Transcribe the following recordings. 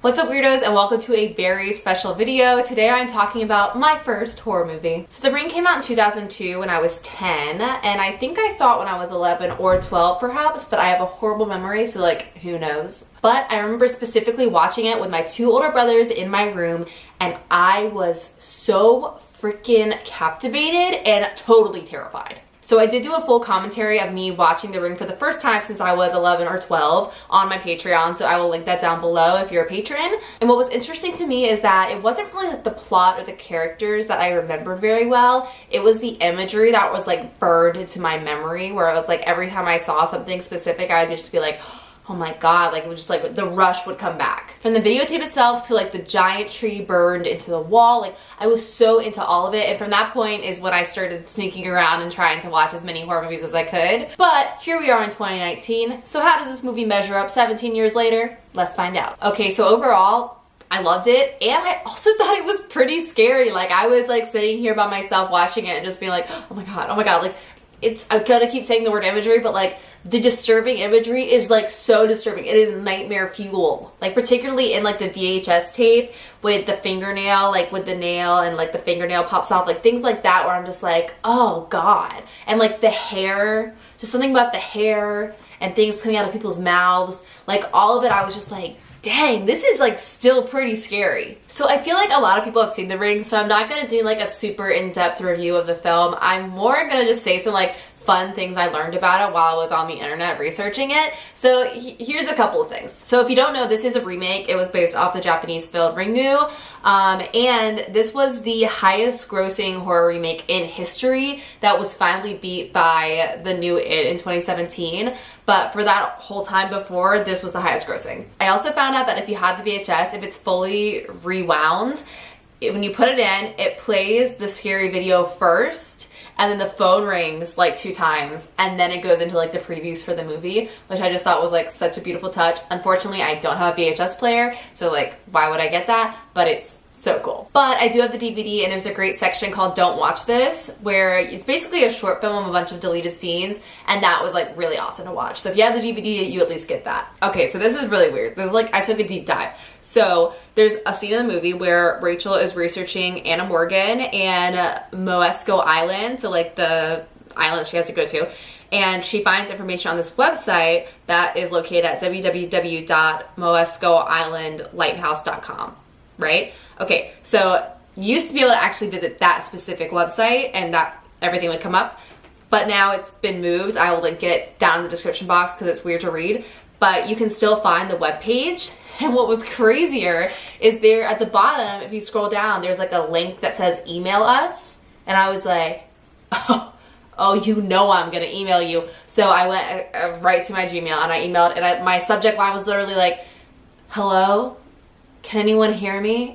What's up, weirdos, and welcome to a very special video. Today I'm talking about my first horror movie. So The Ring came out in 2002 when I was 10, and I think I saw it when I was 11 or 12 perhaps, but I have a horrible memory, so like, who knows? But I remember specifically watching it with my two older brothers in my room, and I was so freaking captivated and totally terrified. So I did do a full commentary of me watching The Ring for the first time since I was 11 or 12 on my Patreon, so I will link that down below if you're a patron. And what was interesting to me is that it wasn't really like the plot or the characters that I remembered very well. It was the imagery that was like burned into my memory, where it was like every time I saw something specific, I would just be like, oh my god, like it was just like the rush would come back. From the videotape itself to like the giant tree burned into the wall, like I was so into all of it, and from that point is when I started sneaking around and trying to watch as many horror movies as I could. But here we are in 2019, so how does this movie measure up 17 years later? Let's find out. Okay, so overall, I loved it, and I also thought it was pretty scary. Like I was like sitting here by myself watching it and just being like, oh my god, like I'm gonna keep saying the word imagery, but like the disturbing imagery is like so disturbing. It is nightmare fuel. Like particularly in like the VHS tape with the fingernail, like with the nail and like the fingernail pops off, like things like that where I'm just like, oh god. And like the hair, just something about the hair and things coming out of people's mouths, like all of it, I was just like, dang, this is like still pretty scary. So I feel like a lot of people have seen The Ring, so I'm not gonna do like a super in-depth review of the film. I'm more gonna just say some like fun things I learned about it while I was on the internet researching it. So here's a couple of things. So if you don't know, this is a remake. It was based off the Japanese film Ringu, and this was the highest grossing horror remake in history that was finally beat by the new It in 2017. But for that whole time before, this was the highest grossing. I also found out that if you had the VHS, if it's fully rewound, when you put it in, it plays the scary video first, and then the phone rings like 2 times, and then it goes into like the previews for the movie, which I just thought was like such a beautiful touch. Unfortunately, I don't have a VHS player, so like why would I get that? But it's so cool. But I do have the DVD, and there's a great section called Don't Watch This, where it's basically a short film of a bunch of deleted scenes, and that was like really awesome to watch. So if you have the DVD, you at least get that. Okay, so this is really weird. This is like, I took a deep dive. So there's a scene in the movie where Rachel is researching Anna Morgan and Moesco Island, so like the island she has to go to, and she finds information on this website that is located at www.moescoislandlighthouse.com. Right? Okay, so you used to be able to actually visit that specific website and that everything would come up, but now it's been moved. I will link it down in the description box because it's weird to read, but you can still find the webpage. And what was crazier is there at the bottom, if you scroll down, there's like a link that says email us, and I was like, oh, you know I'm gonna email you. So I went right to my Gmail and I emailed, and my subject line was literally like, hello? Can anyone hear me?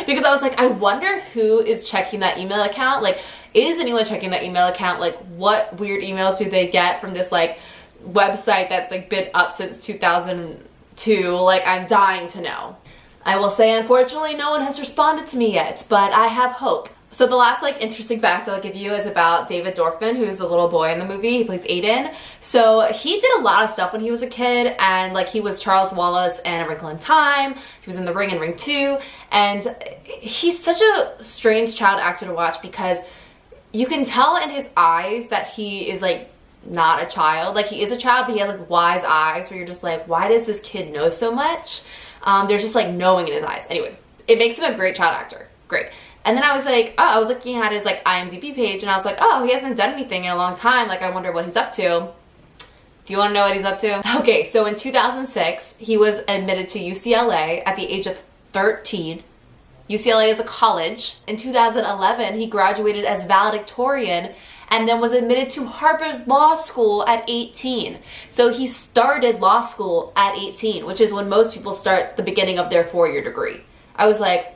Because I was like, I wonder who is checking that email account. Like, is anyone checking that email account? Like, what weird emails do they get from this like website that's like been up since 2002? Like, I'm dying to know. I will say, unfortunately, no one has responded to me yet, but I have hope. So the last like interesting fact I'll give you is about David Dorfman, who's the little boy in the movie. He plays Aiden. So he did a lot of stuff when he was a kid, and like he was Charles Wallace in A Wrinkle in Time. He was in The Ring and Ring 2, and he's such a strange child actor to watch because you can tell in his eyes that he is like not a child. Like he is a child, but he has like wise eyes where you're just like, why does this kid know so much? There's just like knowing in his eyes. Anyways, it makes him a great child actor. Great. And then I was like, oh, I was looking at his like IMDb page, and I was like, oh, he hasn't done anything in a long time. Like, I wonder what he's up to. Do you want to know what he's up to? Okay, so in 2006, he was admitted to UCLA at the age of 13. UCLA is a college. In 2011, he graduated as valedictorian and then was admitted to Harvard Law School at 18. So he started law school at 18, which is when most people start the beginning of their 4-year degree. I was like,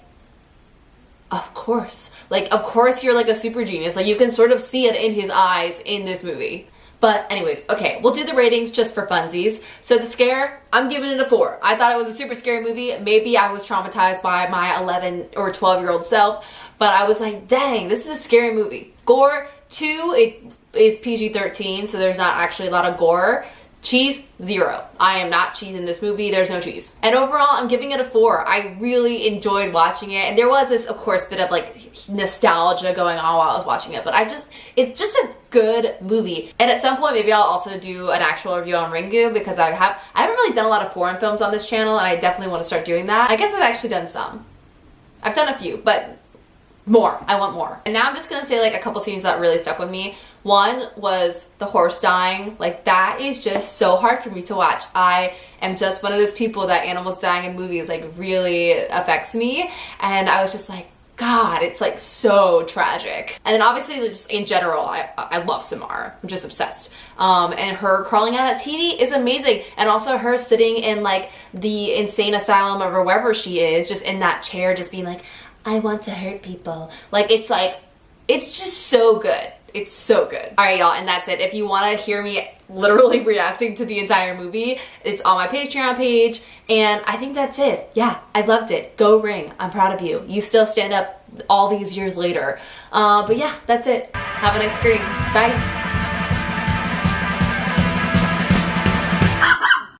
of course. Like, of course you're like a super genius. Like, you can sort of see it in his eyes in this movie. But anyways, okay, we'll do the ratings just for funsies. So The Scare, I'm giving it a 4. I thought it was a super scary movie. Maybe I was traumatized by my 11 or 12-year-old self, but I was like, dang, this is a scary movie. Gore, 2, it is PG-13, so there's not actually a lot of gore. Cheese, 0. I am not cheese in this movie. There's no cheese. And overall, I'm giving it a 4. I really enjoyed watching it. And there was this, of course, bit of like nostalgia going on while I was watching it. But it's just a good movie. And at some point, maybe I'll also do an actual review on Ringu, because I haven't really done a lot of foreign films on this channel, and I definitely want to start doing that. I guess I've actually done some. I've done a few, but more. I want more. And now I'm just gonna say like a couple scenes that really stuck with me. One was the horse dying. Like, that is just so hard for me to watch. I am just one of those people that animals dying in movies like really affects me. And I was just like, God, it's like so tragic. And then obviously just in general, I love Samara. I'm just obsessed. And her crawling out that TV is amazing. And also her sitting in like the insane asylum or wherever she is, just in that chair, just being like, I want to hurt people. Like, it's just so good. It's so good. All right, y'all, and that's it. If you want to hear me literally reacting to the entire movie, it's on my Patreon page, and I think that's it. Yeah, I loved it. Go Ring. I'm proud of you. You still stand up all these years later. But yeah, that's it. Have a nice screen. Bye.